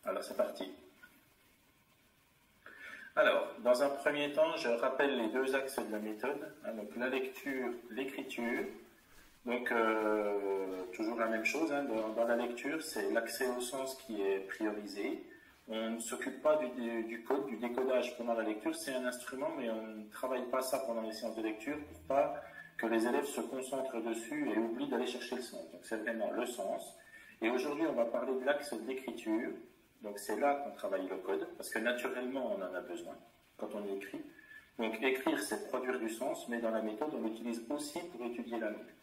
Alors c'est parti. Alors, dans un premier temps, je rappelle les deux axes de la méthode, hein, donc la lecture, l'écriture. Donc, toujours la même chose, hein, dans la lecture, c'est l'accès au sens qui est priorisé. On ne s'occupe pas du code, du décodage pendant la lecture, c'est un instrument, mais on ne travaille pas ça pendant les séances de lecture pour pas que les élèves se concentrent dessus et oublient d'aller chercher le sens. Donc, c'est vraiment le sens. Et aujourd'hui, on va parler de l'axe d'écriture. Donc, c'est là qu'on travaille le code, parce que naturellement, on en a besoin quand on écrit. Donc, écrire, c'est produire du sens, mais dans la méthode, on l'utilise aussi pour étudier la langue.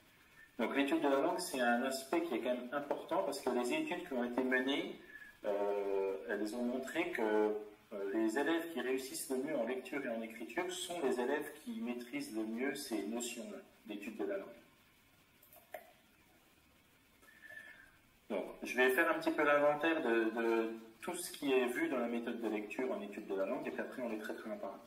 Donc, l'étude de la langue, c'est un aspect qui est quand même important, parce que les études qui ont été menées, elles ont montré que les élèves qui réussissent le mieux en lecture et en écriture sont les élèves qui maîtrisent le mieux ces notions-là d'étude de la langue. Donc, je vais faire un petit peu l'inventaire de tout ce qui est vu dans la méthode de lecture en étude de la langue, et puis après on les traitera un par un.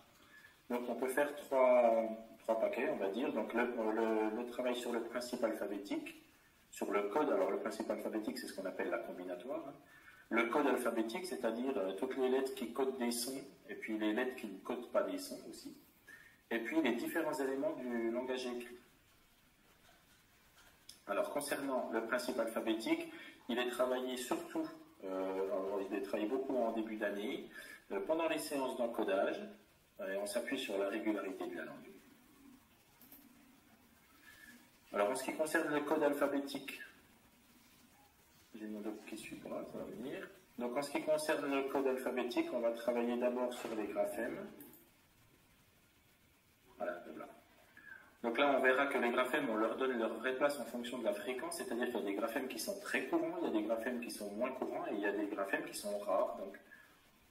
Donc, on peut faire trois paquets, on va dire. Donc, le travail sur le principe alphabétique, sur le code. Alors, le principe alphabétique, c'est ce qu'on appelle la combinatoire, hein. Le code alphabétique, c'est-à-dire toutes les lettres qui codent des sons, et puis les lettres qui ne codent pas des sons aussi. Et puis, les différents éléments du langage écrit. Alors, concernant le principe alphabétique, il est travaillé surtout, il est travaillé beaucoup en début d'année, pendant les séances d'encodage, et on s'appuie sur la régularité de la langue. Alors, en ce qui concerne le code alphabétique, j'ai mon doc qui suit moi, ça va venir. Donc, en ce qui concerne le code alphabétique, on va travailler d'abord sur les graphèmes. Voilà, là. Donc là, on verra que les graphèmes, on leur donne leur vraie place en fonction de la fréquence, c'est-à-dire qu'il y a des graphèmes qui sont très courants, il y a des graphèmes qui sont moins courants, et il y a des graphèmes qui sont rares. Donc,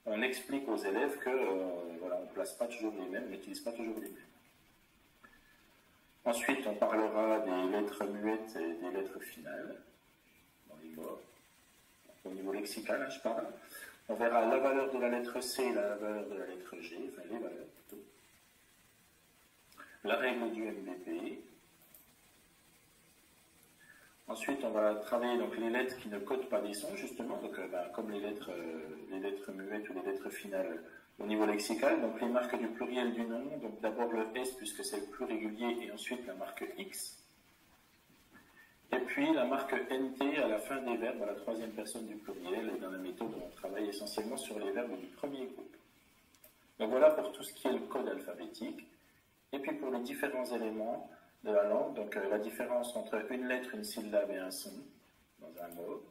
on explique aux élèves que, voilà, on ne place pas toujours les mêmes, on n'utilise pas toujours les mêmes. Ensuite, on parlera des lettres muettes et des lettres finales, dans les mots. Au niveau lexical, hein, je parle. On verra la valeur de la lettre C et la valeur de la lettre G, enfin les valeurs plutôt. La règle du MBP. Ensuite, on va travailler donc les lettres qui ne codent pas des sons, justement, donc, comme les lettres muettes ou les lettres finales au niveau lexical. Donc, les marques du pluriel du nom, donc d'abord le S puisque c'est le plus régulier, et ensuite la marque X. Et puis la marque NT à la fin des verbes, à la troisième personne du pluriel, et dans la méthode, on travaille essentiellement sur les verbes du premier groupe. Donc voilà pour tout ce qui est le code alphabétique. Et puis pour les différents éléments de la langue, donc la différence entre une lettre, une syllabe et un son dans un mot.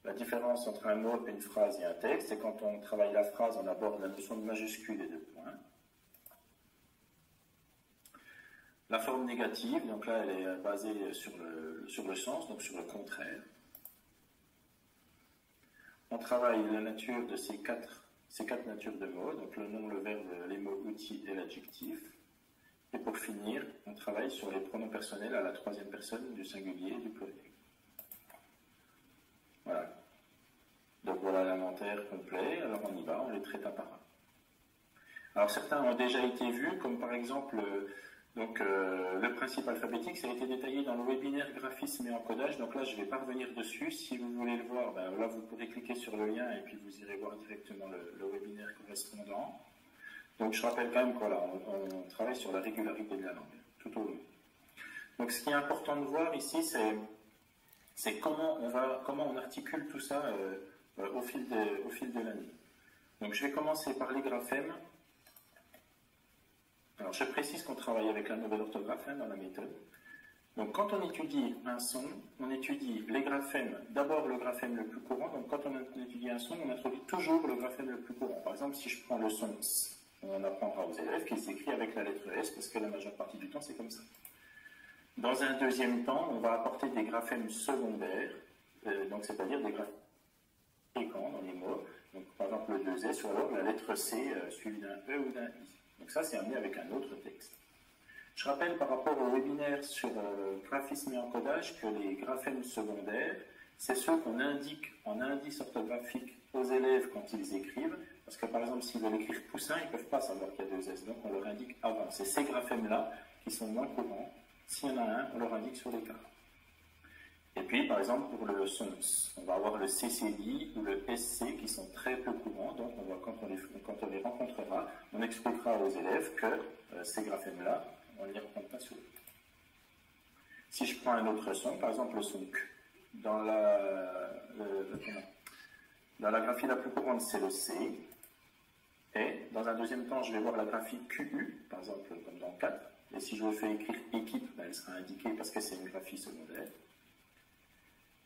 La différence entre un mot, une phrase et un texte, c'est quand on travaille la phrase, on aborde la notion de majuscule et de point. La forme négative, donc là, elle est basée sur le sens, donc sur le contraire. On travaille la nature de ces quatre natures de mots, donc le nom, le verbe, les mots outils et l'adjectif. Et pour finir, on travaille sur les pronoms personnels à la troisième personne du singulier et du pluriel. Voilà. Donc voilà l'inventaire complet, alors on y va, on les traite un par un. Alors certains ont déjà été vus, comme par exemple le principe alphabétique, ça a été détaillé dans le webinaire graphisme et encodage, donc là je ne vais pas revenir dessus. Si vous voulez le voir, là vous pourrez cliquer sur le lien et puis vous irez voir directement le webinaire correspondant. Donc je rappelle quand même qu'on on travaille sur la régularité de la langue, tout au long. Donc ce qui est important de voir ici, c'est comment on articule tout ça au fil de l'année. Donc je vais commencer par les graphèmes. Alors, je précise qu'on travaille avec la nouvelle orthographe dans la méthode. Donc, quand on étudie un son, on étudie les graphèmes, d'abord le graphème le plus courant. Donc, quand on étudie un son, on introduit toujours le graphème le plus courant. Par exemple, si je prends le son S, on apprendra aux élèves qu'il s'écrit avec la lettre S, parce que la majeure partie du temps, c'est comme ça. Dans un deuxième temps, on va apporter des graphèmes secondaires, donc c'est-à-dire des graphèmes fréquents dans les mots. Donc, par exemple, le 2S, ou alors la lettre C suivie d'un E ou d'un I. Donc ça, c'est amené avec un autre texte. Je rappelle par rapport au webinaire sur graphisme et encodage que les graphèmes secondaires, c'est ceux qu'on indique en indice orthographique aux élèves quand ils écrivent, parce que par exemple, s'ils veulent écrire Poussin, ils ne peuvent pas savoir qu'il y a deux S, donc on leur indique avant. C'est ces graphèmes-là qui sont moins courants. S'il y en a un, on leur indique sur l'écart. Et puis, par exemple, pour le SONS, on va avoir le CCD ou le SC qui sont très peu courants. Donc, quand on les rencontrera, on expliquera aux élèves que ces graphèmes-là, on ne les rencontre pas souvent. Si je prends un autre son, par exemple le son Q, dans la graphie la plus courante, c'est le C. Et dans un deuxième temps, je vais voir la graphie QU, par exemple, comme dans 4. Et si je le fais écrire équipe, ben, elle sera indiquée parce que c'est une graphie secondaire.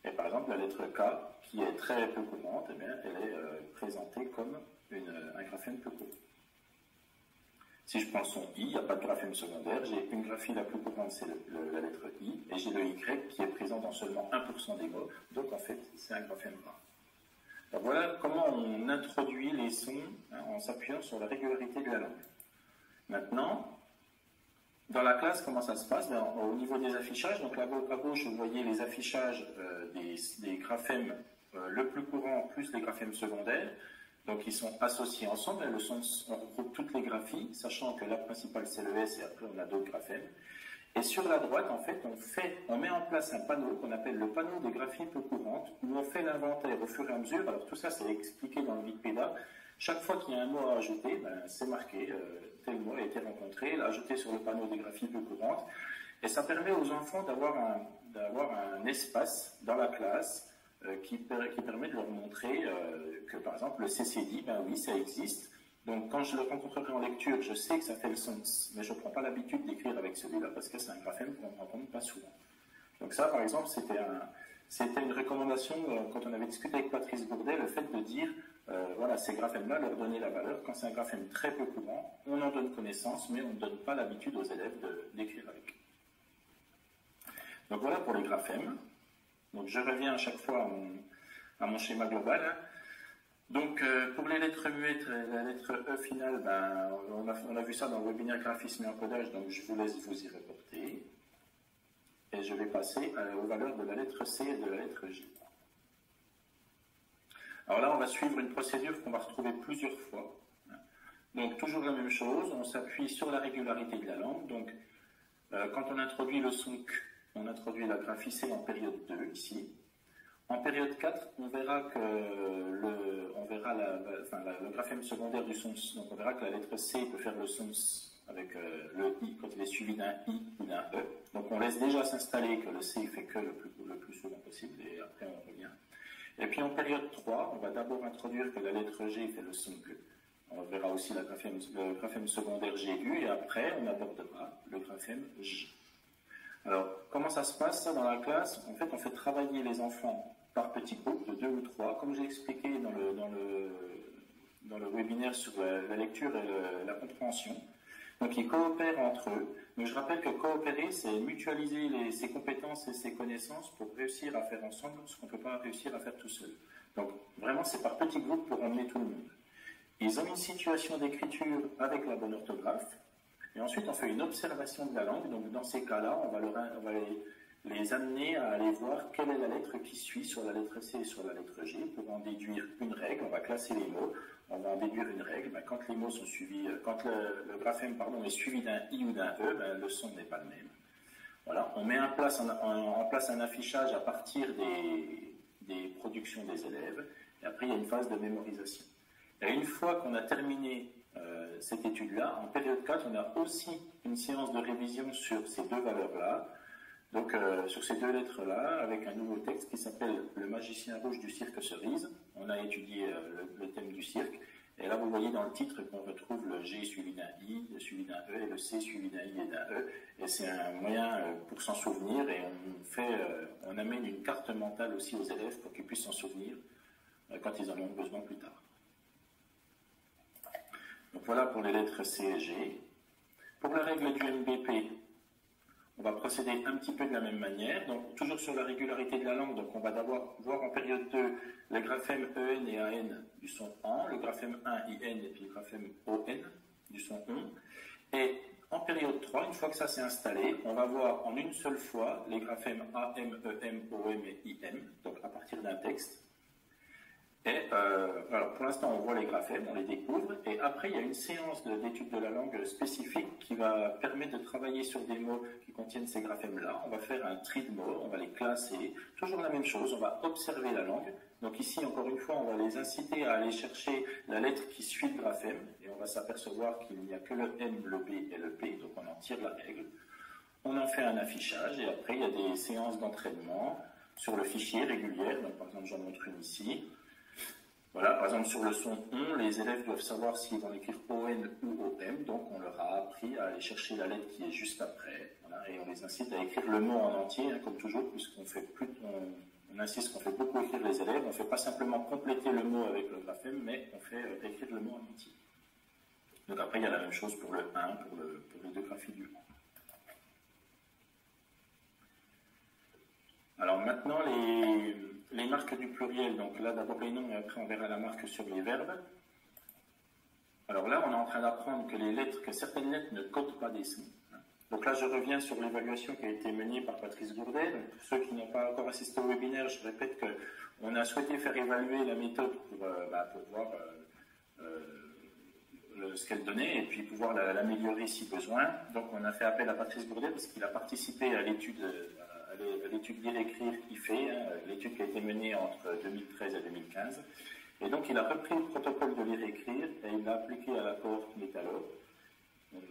Et par exemple, la lettre K, qui est très peu courante, eh bien, elle est présentée comme un graphème peu courant. Si je prends son I, il n'y a pas de graphème secondaire. J'ai une graphie la plus courante, c'est la lettre I, et j'ai le Y qui est présent dans seulement 1% des mots. Donc en fait, c'est un graphème rare. Donc voilà comment on introduit les sons en s'appuyant sur la régularité de la langue. Maintenant, dans la classe, comment ça se passe? Au niveau des affichages, donc là à gauche, vous voyez les affichages des graphèmes le plus courant plus les graphèmes secondaires. Donc ils sont associés ensemble. On regroupe toutes les graphies, sachant que la principale c'est le S et après on a d'autres graphèmes. Et sur la droite, en fait, on met en place un panneau qu'on appelle le panneau des graphies peu courantes, où on fait l'inventaire au fur et à mesure. Alors tout ça, c'est expliqué dans le Wikipédia. Chaque fois qu'il y a un mot à ajouter, ben, c'est marqué, tel mot a été rencontré, ajouté sur le panneau des graphies peu courantes. Et ça permet aux enfants d'avoir un espace dans la classe qui permet de leur montrer que, par exemple, le CCD, ben oui, ça existe. Donc, quand je le rencontrerai en lecture, je sais que ça fait le sens, mais je ne prends pas l'habitude d'écrire avec celui-là parce que c'est un graphème qu'on ne rencontre pas souvent. Donc ça, par exemple, c'était une recommandation quand on avait discuté avec Patrice Bourdet, le fait de dire, voilà, ces graphèmes-là, leur donner la valeur. Quand c'est un graphème très peu courant, on en donne connaissance, mais on ne donne pas l'habitude aux élèves d'écrire avec. Donc voilà pour les graphèmes. Donc je reviens à chaque fois à mon schéma global. Donc, pour les lettres muettes, la lettre E finale, ben, on a vu ça dans le webinaire graphisme et encodage, donc je vous laisse vous y reporter. Et je vais passer aux valeurs de la lettre C et de la lettre J. Alors là, on va suivre une procédure qu'on va retrouver plusieurs fois. Donc, toujours la même chose, on s'appuie sur la régularité de la langue. Donc, quand on introduit le son Q, on introduit la graphie C en période 2, ici. En période 4, on verra que le graphème secondaire du sons, donc on verra que la lettre C peut faire le sons avec le I quand il est suivi d'un I ou d'un E. Donc on laisse déjà s'installer que le C fait que le plus souvent possible et après on revient. Et puis en période 3, on va d'abord introduire que la lettre G fait le son Q. On verra aussi le graphème secondaire GU et après on abordera le graphème J. Alors, comment ça se passe ça dans la classe? En fait, on fait travailler les enfants par petits groupes de 2 ou 3, comme j'ai expliqué dans le webinaire sur la lecture et la compréhension. Donc, ils coopèrent entre eux. Donc, je rappelle que coopérer, c'est mutualiser ses compétences et ses connaissances pour réussir à faire ensemble ce qu'on ne peut pas réussir à faire tout seul. Donc, vraiment, c'est par petits groupes pour emmener tout le monde. Ils ont une situation d'écriture avec la bonne orthographe. Et ensuite, on fait une observation de la langue. Donc, dans ces cas-là, on va les amener à aller voir quelle est la lettre qui suit sur la lettre C et sur la lettre G pour en déduire une règle. On va classer les mots. On va en déduire une règle. Ben, quand les mots sont suivis, quand le graphème est suivi d'un I ou d'un E, ben, le son n'est pas le même. Voilà. On met en place un affichage à partir des productions des élèves. Et après, il y a une phase de mémorisation. Et une fois qu'on a terminé cette étude-là, en période 4, on a aussi une séance de révision sur ces deux valeurs-là, donc sur ces deux lettres-là, avec un nouveau texte qui s'appelle « Le magicien rouge du cirque cerise ». On a étudié le thème du cirque, et là vous voyez dans le titre qu'on retrouve le G suivi d'un I, suivi d'un E, et le C suivi d'un I et d'un E, et c'est un moyen pour s'en souvenir, et on amène une carte mentale aussi aux élèves pour qu'ils puissent s'en souvenir quand ils en ont besoin plus tard. Donc voilà pour les lettres C et G. Pour la règle du MBP, on va procéder un petit peu de la même manière. Donc toujours sur la régularité de la langue, donc on va d'abord voir en période 2 le graphème EN et AN du son AN, le graphème 1 IN et puis le graphème ON du son ON. Et en période 3, une fois que ça s'est installé, on va voir en une seule fois les graphèmes AM, EM, OM et IM, donc à partir d'un texte. Et alors pour l'instant, on voit les graphèmes, on les découvre, et après, il y a une séance d'étude de la langue spécifique qui va permettre de travailler sur des mots qui contiennent ces graphèmes-là. On va faire un tri de mots, on va les classer, toujours la même chose, on va observer la langue. Donc ici, encore une fois, on va les inciter à aller chercher la lettre qui suit le graphème, et on va s'apercevoir qu'il n'y a que le M, le B et le P, donc on en tire la règle. On en fait un affichage, et après, il y a des séances d'entraînement sur le fichier régulière. Donc par exemple, j'en montre une ici. Voilà, par exemple, sur le son ON, les élèves doivent savoir s'ils vont écrire ON ou OM, donc on leur a appris à aller chercher la lettre qui est juste après, voilà, et on les incite à écrire le mot en entier, hein, comme toujours, puisqu'on fait plus, on insiste qu'on fait beaucoup écrire les élèves, on ne fait pas simplement compléter le mot avec le graphème, mais on fait écrire le mot en entier. Donc après, il y a la même chose pour le 1, pour les deux graphies du 1. Alors maintenant, les marques du pluriel, donc là d'abord les noms et après on verra la marque sur les verbes. Alors là on est en train d'apprendre que certaines lettres ne codent pas des sons. Donc là je reviens sur l'évaluation qui a été menée par Patrice Gourdet. Donc, pour ceux qui n'ont pas encore assisté au webinaire, je répète qu'on a souhaité faire évaluer la méthode pour voir ce qu'elle donnait et puis pouvoir l'améliorer si besoin. Donc on a fait appel à Patrice Gourdet parce qu'il a participé à l'étude lire-écrire IFE, l'étude qui a été menée entre 2013 et 2015. Et donc il a repris le protocole de lire-écrire et il l'a appliqué à la cohorte métallo.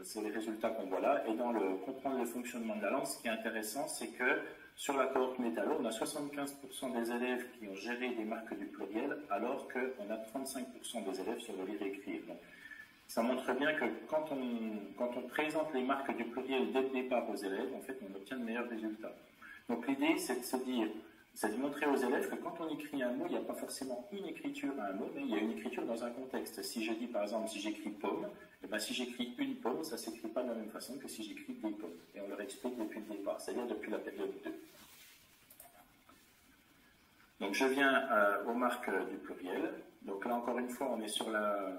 C'est les résultats qu'on voit là. Et dans le comprendre le fonctionnement de la langue, ce qui est intéressant, c'est que sur la cohorte métallo, on a 75% des élèves qui ont géré des marques du pluriel, alors qu'on a 35% des élèves sur le lire-écrire. Donc, ça montre bien que quand on présente les marques du pluriel dès le départ aux élèves, en fait, on obtient de meilleurs résultats. Donc l'idée, c'est de se dire, c'est de montrer aux élèves que quand on écrit un mot, il n'y a pas forcément une écriture à un mot, mais il y a une écriture dans un contexte. Si je dis par exemple, si j'écris pomme, et bien si j'écris une pomme, ça ne s'écrit pas de la même façon que si j'écris des pommes. Et on leur explique depuis le départ, c'est-à-dire depuis la période 2. Donc je viens aux marques du pluriel. Donc là encore une fois, on est sur la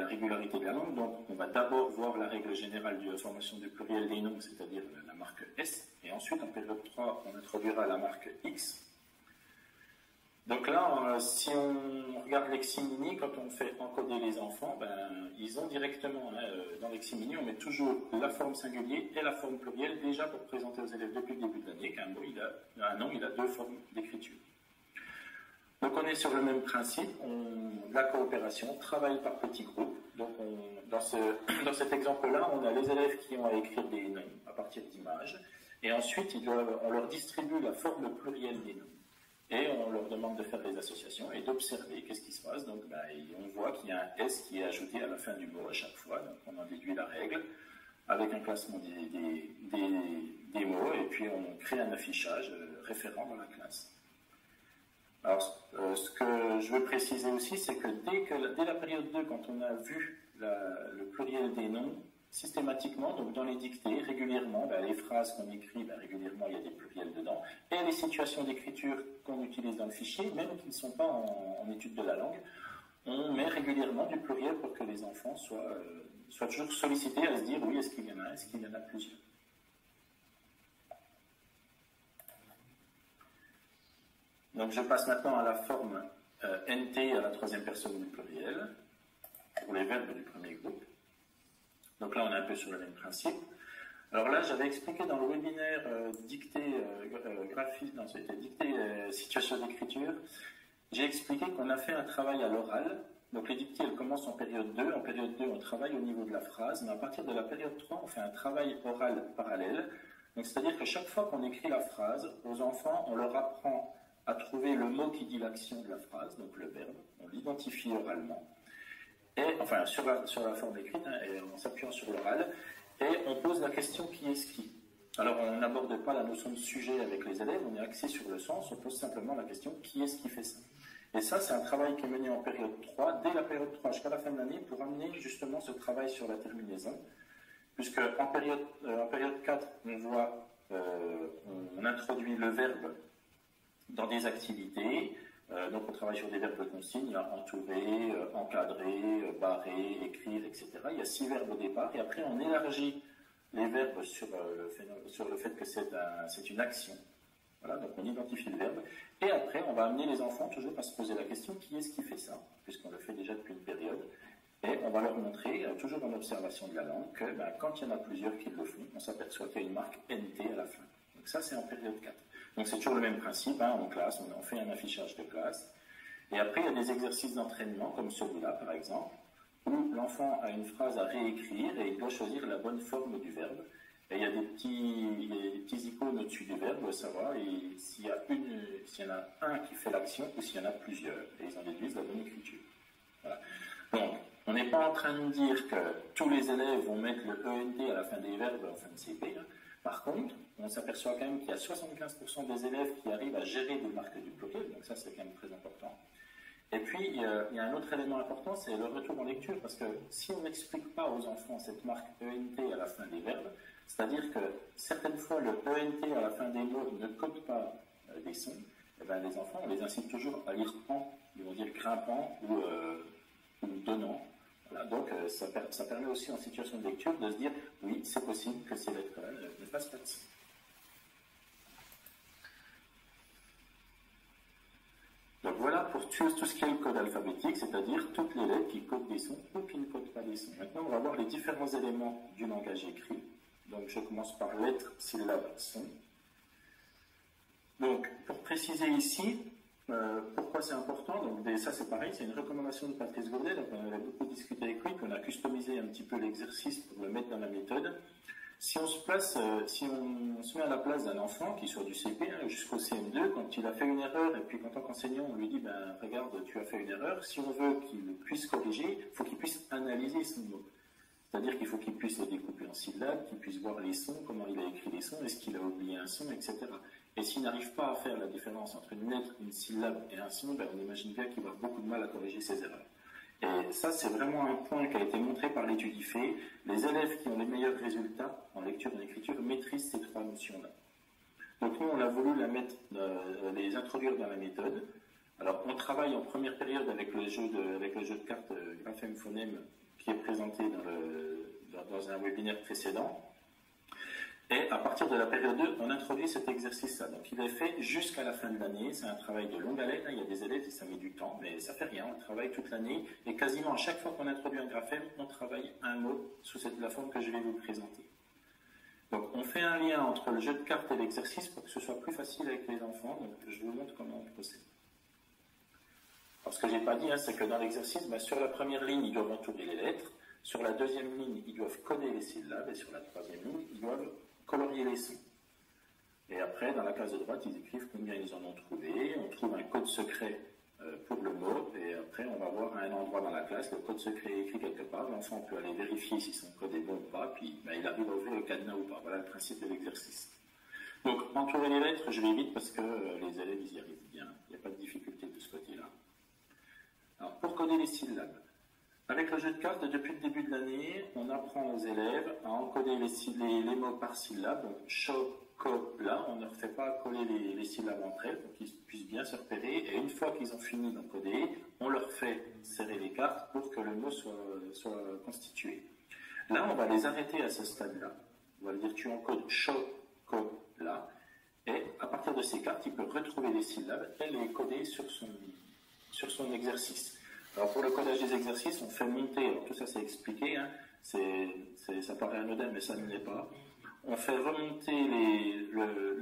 régularité de la langue. Donc on va d'abord voir la règle générale de la formation du pluriel des noms, c'est-à-dire la marque S. Et ensuite, en période 3, on introduira la marque X. Donc là, si on regarde Leximini, quand on fait encoder les enfants, ils ont directement, dans Leximini, on met toujours la forme singulier et la forme plurielle, déjà pour présenter aux élèves depuis le début de l'année qu'un mot, un nom, il a deux formes d'écriture. Donc on est sur le même principe, la coopération, travail par petits groupes. Donc dans cet exemple-là, on a les élèves qui ont à écrire des noms à partir d'images, et ensuite on leur distribue la forme plurielle des noms. Et on leur demande de faire des associations et d'observer qu'est-ce qui se passe. Donc on voit qu'il y a un S qui est ajouté à la fin du mot à chaque fois. Donc on en déduit la règle avec un classement des mots et puis on crée un affichage référent dans la classe. Alors ce que je veux préciser aussi, c'est que dès la période 2, quand on a vu le pluriel des noms, systématiquement, donc dans les dictées, régulièrement, les phrases qu'on écrit, régulièrement il y a des pluriels dedans, et les situations d'écriture qu'on utilise dans le fichier, même qui ne sont pas en étude de la langue, on met régulièrement du pluriel pour que les enfants soient toujours sollicités à se dire oui, est-ce qu'il y en a un, est-ce qu'il y en a plusieurs. Donc je passe maintenant à la forme NT à la troisième personne du pluriel, pour les verbes du premier groupe. Donc là, on est un peu sur le même principe. Alors là, j'avais expliqué dans le webinaire dictée graphique, non, c'était dictée situation d'écriture. J'ai expliqué qu'on a fait un travail à l'oral. Donc les dictées, elles commencent en période 2. En période 2, on travaille au niveau de la phrase. Mais à partir de la période 3, on fait un travail oral parallèle. Donc c'est-à-dire que chaque fois qu'on écrit la phrase, aux enfants, on leur apprend à trouver le mot qui dit l'action de la phrase, donc le verbe. On l'identifie oralement. Et, enfin, sur la forme écrite, et en s'appuyant sur l'oral, et on pose la question qui est ce qui. Alors, on n'aborde pas la notion de sujet avec les élèves, on est axé sur le sens, on pose simplement la question qui est ce qui fait ça. Et ça, c'est un travail qui est mené en période 3, dès la période 3 jusqu'à la fin de l'année, pour amener justement ce travail sur la terminaison, puisque en période 4, on introduit le verbe dans des activités. Donc on travaille sur des verbes de consigne, il y a entourer, encadrer, barrer, écrire, etc. Il y a 6 verbes au départ, et après on élargit les verbes sur le fait que c'est une action. Voilà, donc on identifie le verbe. Et après, on va amener les enfants toujours à se poser la question, qui est-ce qui fait ça, puisqu'on le fait déjà depuis une période. Et on va leur montrer, toujours en observation de la langue, que quand il y en a plusieurs qui le font, on s'aperçoit qu'il y a une marque NT à la fin. Donc ça, c'est en période 4. Donc c'est toujours le même principe, en classe, on fait un affichage de classe. Et après, il y a des exercices d'entraînement, comme celui-là, par exemple, où l'enfant a une phrase à réécrire et il doit choisir la bonne forme du verbe. Et il y a des petits icônes au-dessus du verbe, ça va, et s'il y en a un qui fait l'action ou s'il y en a plusieurs, et ils en déduisent la bonne écriture. Voilà. Donc, on n'est pas en train de dire que tous les élèves vont mettre le ENT à la fin des verbes en fin de CP. Par contre, on s'aperçoit quand même qu'il y a 75% des élèves qui arrivent à gérer des marques duploquées, donc ça c'est quand même très important. Et puis, il y a un autre élément important, c'est le retour en lecture, parce que si on n'explique pas aux enfants cette marque ENT à la fin des verbes, c'est-à-dire que certaines fois le ENT à la fin des mots ne code pas des sons, et bien les enfants, on les incite toujours à lire en, ils vont dire grimpant ou donnant. Voilà, donc ça permet aussi en situation de lecture de se dire oui, c'est possible que ces lettres-là ne fassent pas de son. Donc voilà pour tout ce qui est le code alphabétique, c'est-à-dire toutes les lettres qui codent des sons ou qui ne codent pas des sons. Maintenant, on va voir les différents éléments du langage écrit. Donc je commence par lettres, syllabes, sons. Donc pour préciser ici, pourquoi c'est important, donc ça c'est pareil, c'est une recommandation de Patrice Gourdet, donc on a beaucoup discuté avec lui, qu'on a customisé un petit peu l'exercice pour le mettre dans la méthode. Si on se met à la place d'un enfant qui soit du CP jusqu'au CM2, quand il a fait une erreur, et puis qu'en tant qu'enseignant on lui dit regarde, tu as fait une erreur, si on veut qu'il puisse corriger, il faut qu'il puisse analyser son mot. C'est-à-dire qu'il faut qu'il puisse le découper en syllabes, qu'il puisse voir les sons, comment il a écrit les sons, est-ce qu'il a oublié un son, etc. Et s'il n'arrive pas à faire la différence entre une lettre, une syllabe et un son, on imagine bien qu'il va avoir beaucoup de mal à corriger ses erreurs. Et ça, c'est vraiment un point qui a été montré par l'étude IFE. Les élèves qui ont les meilleurs résultats en lecture et en écriture maîtrisent ces trois notions-là. Donc nous, on a voulu les introduire dans la méthode. Alors, on travaille en première période avec le jeu de cartes graphème phonème qui est présenté dans un webinaire précédent. Et à partir de la période 2, on introduit cet exercice-là. Donc il est fait jusqu'à la fin de l'année. C'est un travail de longue haleine. Il y a des élèves et ça met du temps, mais ça fait rien. On travaille toute l'année. Et quasiment à chaque fois qu'on introduit un graphème, on travaille un mot sous la forme que je vais vous présenter. Donc on fait un lien entre le jeu de cartes et l'exercice pour que ce soit plus facile avec les enfants. Donc je vous montre comment on procède. Alors ce que je n'ai pas dit, c'est que dans l'exercice, sur la première ligne, ils doivent entourer les lettres. Sur la deuxième ligne, ils doivent coder les syllabes. Et sur la troisième ligne, ils doivent colorier les sons. Et après, dans la case de droite, ils écrivent combien ils en ont trouvé. On trouve un code secret pour le mot. Et après, on va voir à un endroit dans la classe, le code secret est écrit quelque part. L'enfant peut aller vérifier si son code est bon ou pas. Puis il arrive à ouvrir le cadenas ou pas. Voilà le principe de l'exercice. Donc, entourer les lettres, je vais vite parce que les élèves, ils y arrivent bien. Il n'y a pas de difficulté de ce côté-là. Alors, pour coder les syllabes. Avec le jeu de cartes, depuis le début de l'année, on apprend aux élèves à encoder les mots par syllabe. Donc, chocolat, on ne leur fait pas coller les syllabes entre elles pour qu'ils puissent bien se repérer. Et une fois qu'ils ont fini d'encoder, on leur fait serrer les cartes pour que le mot soit constitué. Là, on va les arrêter à ce stade-là. On va dire tu encodes chocolat. Et à partir de ces cartes, il peut retrouver les syllabes et les coder sur son exercice. Alors pour le codage des exercices, on fait monter, alors tout ça c'est expliqué, ça paraît anodin mais ça ne l'est pas. On fait remonter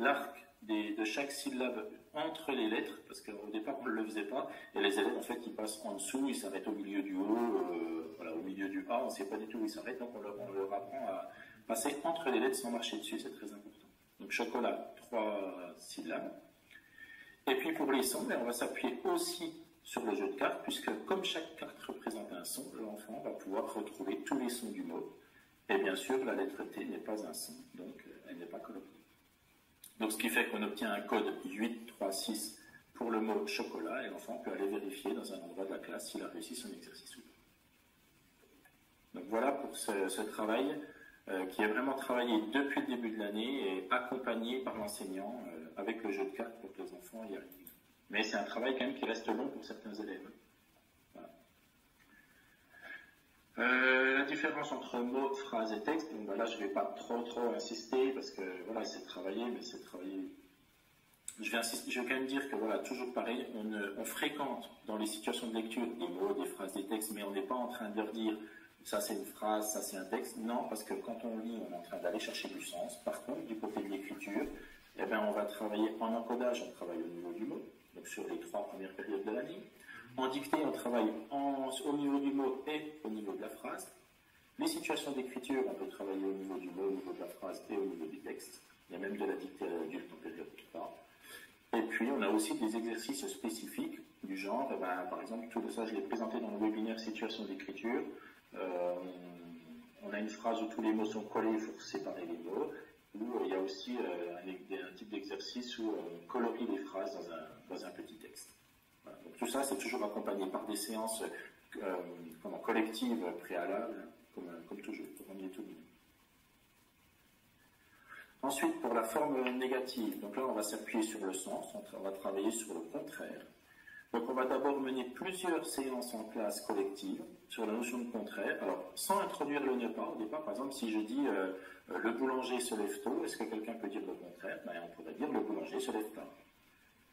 l'arc de chaque syllabe entre les lettres, parce qu'au départ on ne le faisait pas, et les élèves en fait ils passent en dessous, ils s'arrêtent au milieu du haut, au milieu du A, on ne sait pas du tout où ils s'arrêtent, donc on leur apprend à passer entre les lettres sans marcher dessus, c'est très important. Donc chocolat, 3 syllabes. Et puis pour les sons, on va s'appuyer aussi sur le jeu de cartes, puisque comme chaque carte représente un son, l'enfant va pouvoir retrouver tous les sons du mot. Et bien sûr, la lettre T n'est pas un son, donc elle n'est pas coloriée. Donc ce qui fait qu'on obtient un code 836 pour le mot chocolat, et l'enfant peut aller vérifier dans un endroit de la classe s'il a réussi son exercice ou pas. Donc voilà pour ce travail qui est vraiment travaillé depuis le début de l'année et accompagné par l'enseignant avec le jeu de cartes pour que les enfants y arrivent. Mais c'est un travail quand même qui reste long pour certains élèves. Voilà. La différence entre mots, phrases et texte, là je ne vais pas trop insister parce que voilà, c'est travaillé, mais c'est travaillé je vais quand même dire que voilà, toujours pareil, on fréquente dans les situations de lecture des mots, des phrases, des textes, mais on n'est pas en train de leur dire ça c'est une phrase, ça c'est un texte. Non, parce que quand on lit, on est en train d'aller chercher du sens. Par contre, du côté de l'écriture, eh ben, on va travailler en encodage, on travaille au niveau du mot, donc sur les 3 premières périodes de l'année. En dictée, on travaille au niveau du mot et au niveau de la phrase. Les situations d'écriture, on peut travailler au niveau du mot, au niveau de la phrase et au niveau du texte. Il y a même de la dictée à l'adulte en période 3. Et puis, on a aussi des exercices spécifiques du genre, eh ben, par exemple, tout ça, je l'ai présenté dans le webinaire situation d'écriture. On a une phrase où tous les mots sont collés, il faut séparer les mots. Ou il y a aussi un type d'exercice où on colorie les phrases dans un petit texte. Voilà. Donc, tout ça, c'est toujours accompagné par des séances collectives préalables, comme toujours, pour rendre tout bien. Ensuite, pour la forme négative, donc là, on va s'appuyer sur le sens, on va travailler sur le contraire. Donc, on va d'abord mener plusieurs séances en classe collective sur la notion de contraire. Alors, sans introduire le ne pas au départ, par exemple, si je dis le boulanger se lève tôt, est-ce que quelqu'un peut dire le contraire? Ben, on pourrait dire le boulanger se lève tard.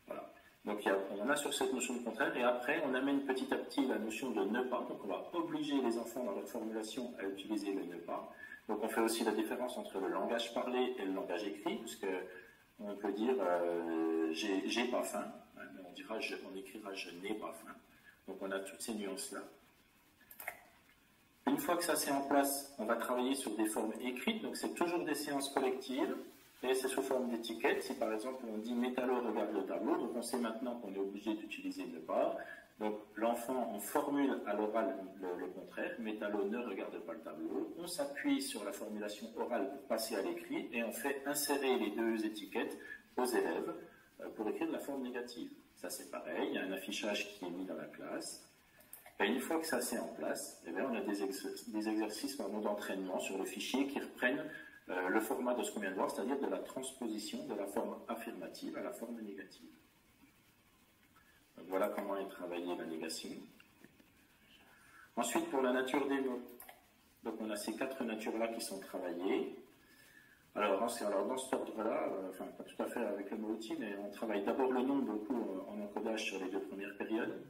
Voilà. Donc, on a sur cette notion de contraire, et après, on amène petit à petit la notion de ne pas. Donc, on va obliger les enfants dans leur formulation à utiliser le ne pas. Donc, on fait aussi la différence entre le langage parlé et le langage écrit, puisque on peut dire j'ai pas faim, hein, mais on écrira je n'ai pas faim. Donc, on a toutes ces nuances-là. Une fois que ça c'est en place, on va travailler sur des formes écrites, donc c'est toujours des séances collectives, et c'est sous forme d'étiquette. Si par exemple on dit Métallo regarde le tableau, donc on sait maintenant qu'on est obligé d'utiliser ne pas. Donc l'enfant, on formule à l'oral le contraire, Métallo ne regarde pas le tableau. On s'appuie sur la formulation orale pour passer à l'écrit, et on fait insérer les 2 étiquettes aux élèves pour écrire de la forme négative. Ça c'est pareil, il y a un affichage qui est mis dans la classe. Et une fois que ça c'est en place, eh bien, on a des exercices d'entraînement sur le fichier qui reprennent le format de ce qu'on vient de voir, c'est-à-dire de la transposition de la forme affirmative à la forme négative. Donc, voilà comment est travaillée la négation. Ensuite, pour la nature des mots, donc on a ces 4 natures-là qui sont travaillées. Alors dans cet ordre-là, enfin pas tout à fait avec le mot outil, mais on travaille d'abord le nom beaucoup en encodage sur les 2 premières périodes.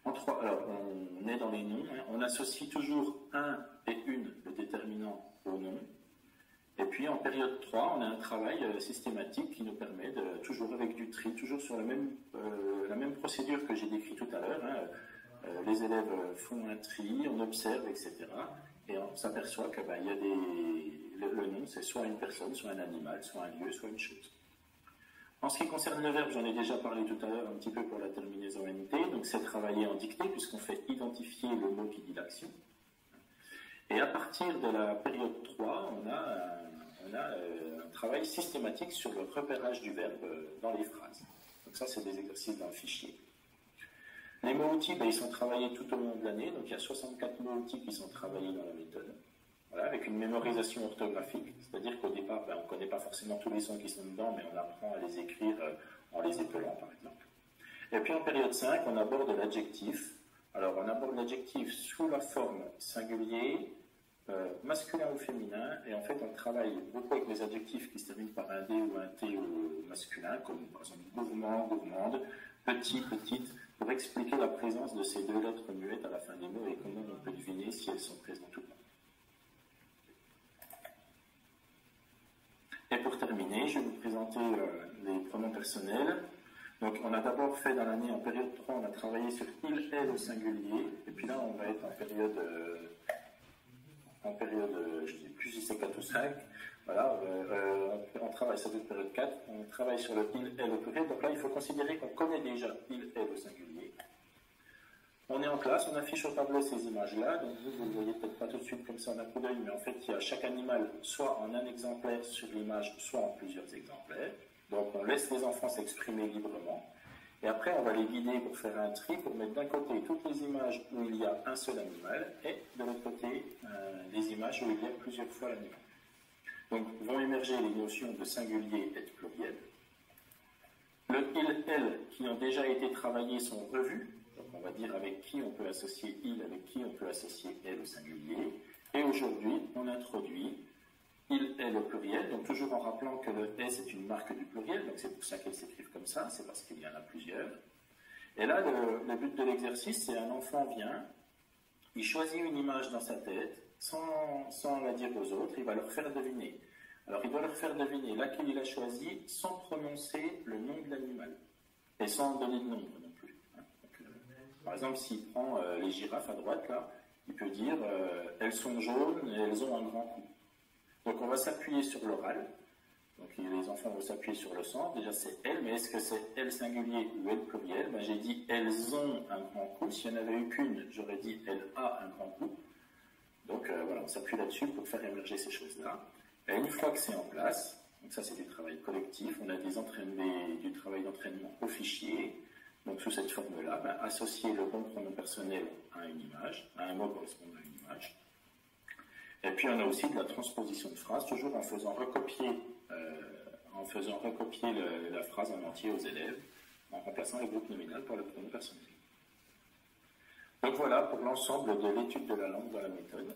Alors, on est dans les noms, hein. On associe toujours un et une, le déterminant, au nom. Et puis en période 3, on a un travail systématique qui nous permet, toujours avec du tri, toujours sur la même procédure que j'ai décrite tout à l'heure. Hein. Les élèves font un tri, on observe, etc. Et on s'aperçoit que il y a le nom, c'est soit une personne, soit un animal, soit un lieu, soit une chose. En ce qui concerne le verbe, j'en ai déjà parlé tout à l'heure un petit peu pour la terminaison NT, donc c'est travailler en dictée puisqu'on fait identifier le mot qui dit l'action. Et à partir de la période 3, on a un travail systématique sur le repérage du verbe dans les phrases. Donc ça, c'est des exercices dans le fichier. Les mots-outils, ils sont travaillés tout au long de l'année, donc il y a 64 mots-outils qui sont travaillés dans la méthode. Voilà, avec une mémorisation orthographique, c'est-à-dire qu'au départ, on ne connaît pas forcément tous les sons qui sont dedans, mais on apprend à les écrire en les épelant, par exemple. Et puis en période 5, on aborde l'adjectif. Alors, on aborde l'adjectif sous la forme singulier, masculin ou féminin, et en fait, on travaille beaucoup avec les adjectifs qui se terminent par un D ou un T au masculin, comme par exemple gourmand, gourmande, petit, petite, pour expliquer la présence de ces 2 lettres muettes à la fin des mots et comment on peut deviner si elles sont présentes ou pas. Et pour terminer, je vais vous présenter les pronoms personnels. Donc, on a d'abord fait dans l'année, en période 3, on a travaillé sur il, elle au singulier. Et puis là, on va être en période, je ne sais plus si c'est 4 ou 5. Voilà, on travaille sur cette période 4. On travaille sur le il, elle au pluriel. Donc là, il faut considérer qu'on connaît déjà il, elle au singulier. On est en classe, on affiche au tableau ces images-là, donc vous ne le voyez peut-être pas tout de suite comme ça en un coup d'œil, mais en fait, il y a chaque animal soit en un exemplaire sur l'image, soit en plusieurs exemplaires. Donc on laisse les enfants s'exprimer librement. Et après, on va les guider pour faire un tri, pour mettre d'un côté toutes les images où il y a un seul animal, et de l'autre côté, les images où il y a plusieurs fois l'animal. Donc vont émerger les notions de singulier et de pluriel. Le il, elle, qui ont déjà été travaillés, sont revus. Donc on va dire avec qui on peut associer il, avec qui on peut associer elle au singulier. Et aujourd'hui, on introduit il, elle au pluriel, donc toujours en rappelant que le est c'est une marque du pluriel, donc c'est pour ça qu'elles s'écrivent comme ça, c'est parce qu'il y en a plusieurs. Et là, le but de l'exercice, c'est un enfant vient, il choisit une image dans sa tête, sans la dire aux autres, il va leur faire deviner. Alors il doit leur faire deviner laquelle il a choisi sans prononcer le nom de l'animal, et sans donner de nombre non plus. Hein. Donc, par exemple, s'il prend les girafes à droite, là, il peut dire elles sont jaunes et elles ont un grand cou. Donc on va s'appuyer sur l'oral. Donc les enfants vont s'appuyer sur le centre. Déjà c'est elles, mais est-ce que c'est elles singulier ou elles pluriel? Ben, j'ai dit elles ont un grand cou. S'il n'y en avait eu qu'une, j'aurais dit elle a un grand cou. Donc voilà, on s'appuie là-dessus pour faire émerger ces choses-là. Et une fois que c'est en place, donc ça c'est du travail collectif, on a du travail d'entraînement au fichier. Donc sous cette forme-là, ben, associer le bon pronom personnel à une image, à un mot correspondant à une image. Et puis on a aussi de la transposition de phrase, toujours en faisant recopier la phrase en entier aux élèves, en remplaçant le groupe nominal par le pronom personnel. Donc voilà pour l'ensemble de l'étude de la langue dans la méthode.